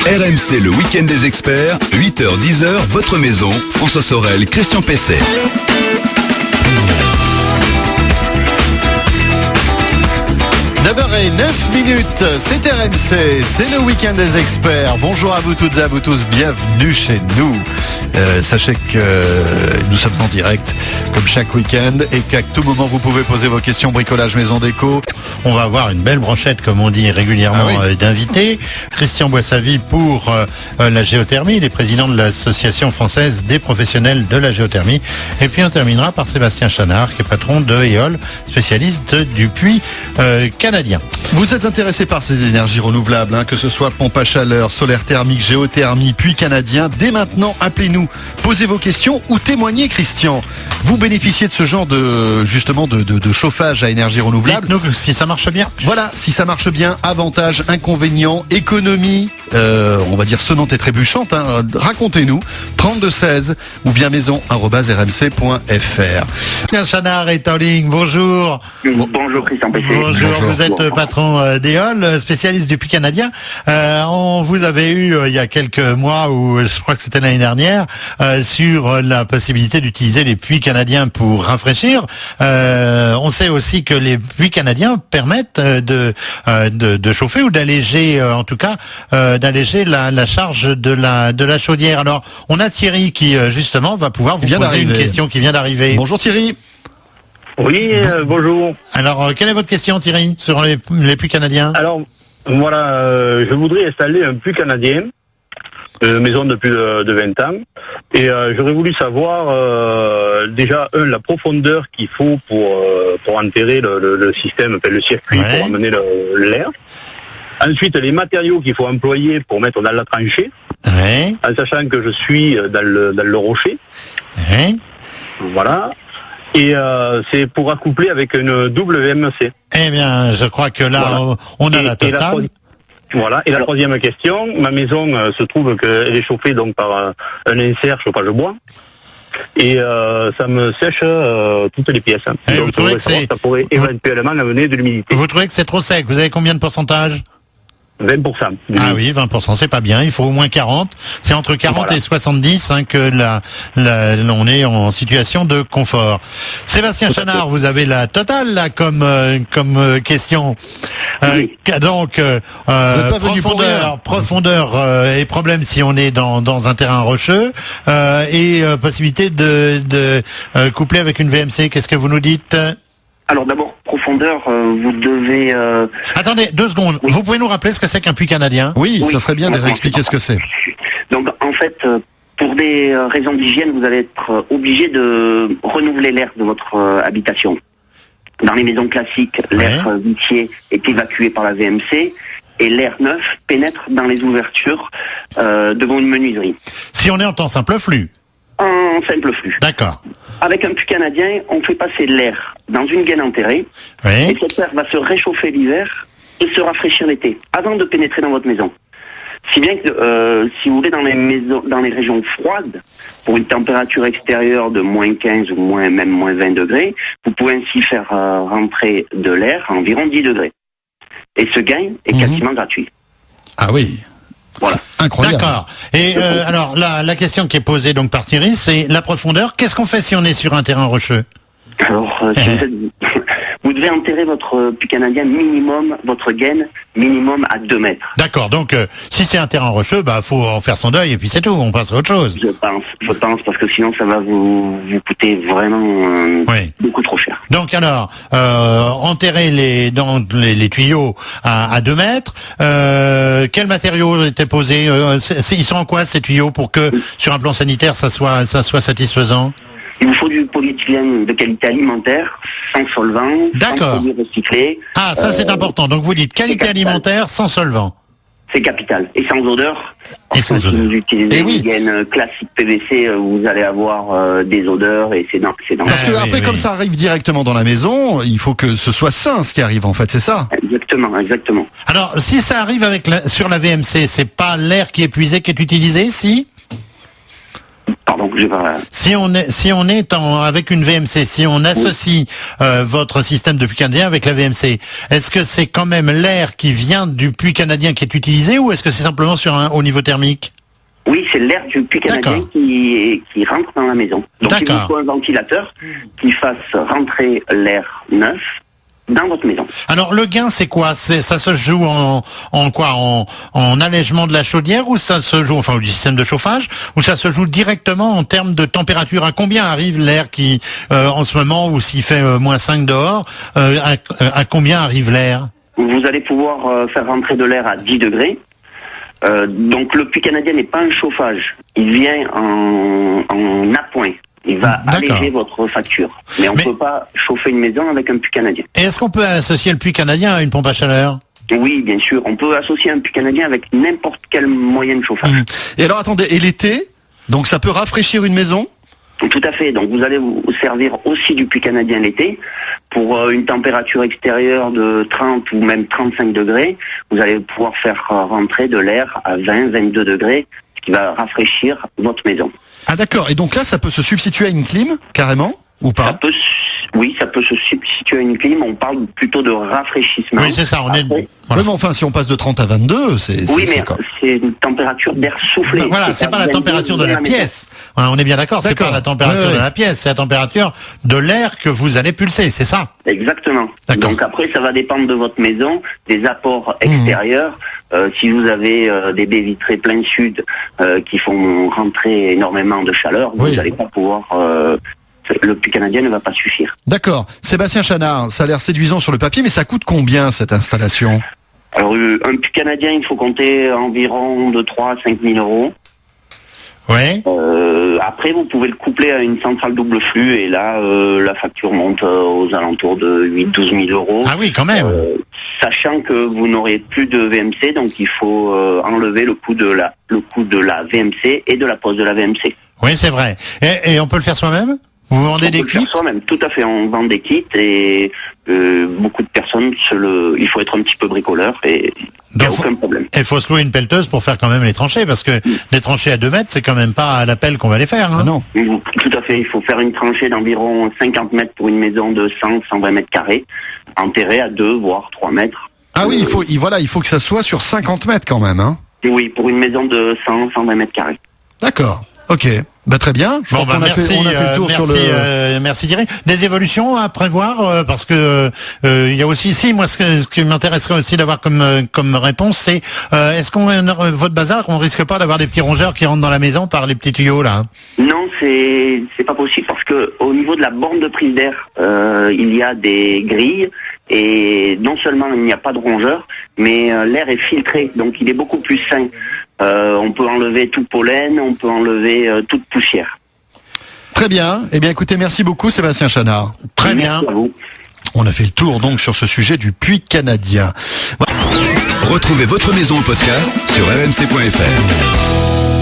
RMC, le week-end des experts, 8h-10h, votre maison, François Sorel, Christian Pesset. Et 9 minutes, c'est RMC, c'est le week-end des experts. Bonjour à vous toutes et à vous tous, bienvenue chez nous. Sachez que nous sommes en direct comme chaque week-end et qu'à tout moment vous pouvez poser vos questions bricolage maison déco. On va avoir une belle brochette, comme on dit régulièrement, d'invités. Christian Boissavy pour la géothermie, il est président de l'Association française des professionnels de la géothermie. Et puis on terminera par Sébastien Chanard, qui est patron de EOL, spécialiste du puits canadien. Vous êtes intéressé par ces énergies renouvelables, que ce soit pompe à chaleur, solaire thermique, géothermie, puits canadien. Dès maintenant, appelez-nous, posez vos questions ou témoignez, Christian. Vous bénéficiez de ce genre de chauffage à énergie renouvelable. Dites-nous si ça marche bien. Voilà, si ça marche bien, avantages, inconvénients, économie, on va dire sonnante et trébuchante. Racontez-nous, 3216 ou bien maison@rmc.fr. Chanard est en ligne, bonjour. Bonjour Christian Pesset. Bonjour, vous êtes patron d'EOL, spécialiste du puits canadien. On vous avait eu il y a quelques mois, ou je crois que c'était l'année dernière, sur la possibilité d'utiliser les puits canadiens pour rafraîchir. On sait aussi que les puits canadiens permettent de chauffer ou d'alléger, en tout cas, d'alléger la charge de la chaudière. Alors, on a Thierry qui, justement, va pouvoir vous poser une question qui vient d'arriver. Bonjour Thierry. Oui, bonjour. Alors, quelle est votre question, Thierry, sur les puits canadiens? Alors, voilà, je voudrais installer un puits canadien, maison de plus de 20 ans, et j'aurais voulu savoir, déjà, la profondeur qu'il faut pour enterrer le système, le circuit, pour amener l'air. Ensuite, les matériaux qu'il faut employer pour mettre dans la tranchée, en sachant que je suis dans le rocher. Voilà. Et c'est pour accoupler avec une double VMC. Eh bien, je crois que là, voilà. On a la totale. Voilà. Et la troisième question, ma maison se trouve qu'elle est chauffée donc par un insert chauffage bois. Et ça me sèche toutes les pièces. Et donc ça pourrait éventuellement amener de l'humidité. Vous trouvez que c'est trop sec? Vous avez combien de pourcentage? 20%. Ah oui, 20%, c'est pas bien. Il faut au moins 40. C'est entre 40 et 70 que on est en situation de confort. Sébastien Chanard, vous avez la totale là comme question. Donc profondeur et problème si on est dans un terrain rocheux et possibilité de coupler avec une VMC. Qu'est-ce que vous nous dites? Alors d'abord, profondeur, vous devez... Attendez, 2 secondes. Oui. Vous pouvez nous rappeler ce que c'est qu'un puits canadien? Oui, ça serait bien de réexpliquer ce que c'est. Donc en fait, pour des raisons d'hygiène, vous allez être obligé de renouveler l'air de votre habitation. Dans les maisons classiques, l'air vicié est évacué par la VMC et l'air neuf pénètre dans les ouvertures devant une menuiserie. Si on est en temps simple flux? En simple flux. D'accord. Avec un puits canadien, on fait passer l'air dans une gaine enterrée, et cet air va se réchauffer l'hiver et se rafraîchir l'été, avant de pénétrer dans votre maison. Si bien que, si vous voulez, dans les régions froides, pour une température extérieure de moins 15 ou même moins 20 degrés, vous pouvez ainsi faire rentrer de l'air à environ 10 degrés. Et ce gain est quasiment gratuit. Ah oui. Voilà. Incroyable. D'accord. Et alors la question qui est posée donc par Thierry, c'est la profondeur. Qu'est-ce qu'on fait si on est sur un terrain rocheux? Alors, vous devez enterrer votre puits canadien minimum, votre gaine minimum à 2 mètres. D'accord. Donc, si c'est un terrain rocheux, faut en faire son deuil et puis c'est tout. On passe à autre chose. Je pense, parce que sinon ça va vous coûter vraiment beaucoup trop cher. Donc alors, enterrer les tuyaux à 2 mètres. Quels matériaux étaient posés? Ils sont en quoi ces tuyaux pour que sur un plan sanitaire ça soit satisfaisant? Il vous faut du polyéthylène de qualité alimentaire, sans solvant, sans produits recyclés. Ah, ça c'est important. Donc vous dites qualité alimentaire sans solvant. C'est capital. Et sans odeur. Et sans odeur. Si vous utilisez une gaine classique PVC, vous allez avoir des odeurs et c'est dans. Parce que après, comme ça arrive directement dans la maison, il faut que ce soit sain ce qui arrive en fait, c'est ça? Exactement. Alors, si ça arrive sur la VMC, c'est pas l'air qui est épuisé qui est utilisé, si? Pardon, j'ai pas... Si on est avec une VMC, si on associe votre système de puits canadien avec la VMC, est-ce que c'est quand même l'air qui vient du puits canadien qui est utilisé ou est-ce que c'est simplement au niveau thermique? Oui, c'est l'air du puits canadien qui rentre dans la maison. Donc il vous faut un ventilateur qui fasse rentrer l'air neuf dans votre maison. Alors le gain, c'est quoi? Ça se joue en allègement de la chaudière ou ça se joue du système de chauffage ou ça se joue directement en termes de température? À combien arrive l'air qui en ce moment où s'il fait -5 dehors, à combien arrive l'air? Vous allez pouvoir faire rentrer de l'air à 10 degrés. Donc le puits canadien n'est pas un chauffage, il vient en appoint. Il va alléger votre facture. Mais on ne peut pas chauffer une maison avec un puits canadien. Et est-ce qu'on peut associer le puits canadien à une pompe à chaleur? Oui, bien sûr. On peut associer un puits canadien avec n'importe quel moyen de chauffage. Et alors attendez, et l'été, donc ça peut rafraîchir une maison? Tout à fait. Donc vous allez vous servir aussi du puits canadien l'été pour une température extérieure de 30 ou même 35 degrés. Vous allez pouvoir faire rentrer de l'air à 20-22 degrés, ce qui va rafraîchir votre maison. Ah d'accord. Et donc là, ça peut se substituer à une clim, carrément, ou pas? Oui, ça peut se substituer à une clim. On parle plutôt de rafraîchissement. Oui, c'est ça. Voilà. Mais enfin, si on passe de 30 à 22, c'est une température d'air soufflé. Voilà, c'est pas la température de la pièce. Voilà, on est bien d'accord. C'est pas la température de la pièce, c'est la température de l'air que vous allez pulser, c'est ça? Exactement. Donc après, ça va dépendre de votre maison, des apports extérieurs. Si vous avez des baies vitrées plein sud qui font rentrer énormément de chaleur, vous n'allez pas pouvoir... le puits canadien ne va pas suffire. D'accord. Sébastien Chanard, ça a l'air séduisant sur le papier, mais ça coûte combien cette installation? Alors un puits canadien, il faut compter environ de 3 à 5 000 euros. Oui. Après, vous pouvez le coupler à une centrale double flux et là, la facture monte aux alentours de 8-12 000 euros. Ah oui, quand même. Sachant que vous n'aurez plus de VMC, donc il faut enlever le coût de la VMC et de la pose de la VMC. Oui, c'est vrai. Et on peut le faire soi-même? Vous vendez des kits? Soi-même, tout à fait. On vend des kits et beaucoup de personnes il faut être un petit peu bricoleur et il n'y a aucun problème. Il faut se louer une pelleteuse pour faire quand même les tranchées parce que les tranchées à 2 mètres, c'est quand même pas à la pelle qu'on va les faire. Hein. Non. Tout à fait. Il faut faire une tranchée d'environ 50 mètres pour une maison de 100-120 mètres carrés, enterrée à 2 voire 3 mètres. Ah oui, il faut que ça soit sur 50 mètres quand même. Hein. Oui, pour une maison de 100-120 mètres carrés. D'accord. Ok. Très bien. Je crois qu'on a fait le tour sur le... Merci Thierry. Des évolutions à prévoir parce que il y a aussi moi ce qui m'intéresserait aussi d'avoir comme réponse c'est est-ce qu'on votre bazar on risque pas d'avoir des petits rongeurs qui rentrent dans la maison par les petits tuyaux là? Non, c'est pas possible parce que au niveau de la borne de prise d'air, il y a des grilles et non seulement il n'y a pas de rongeurs, mais l'air est filtré, donc il est beaucoup plus sain. On peut enlever tout pollen, on peut enlever toute poussière. Très bien. Eh bien, écoutez, merci beaucoup Sébastien Chanard. Très bien. Merci à vous. On a fait le tour donc sur ce sujet du puits canadien. Retrouvez votre maison en podcast sur rmc.fr.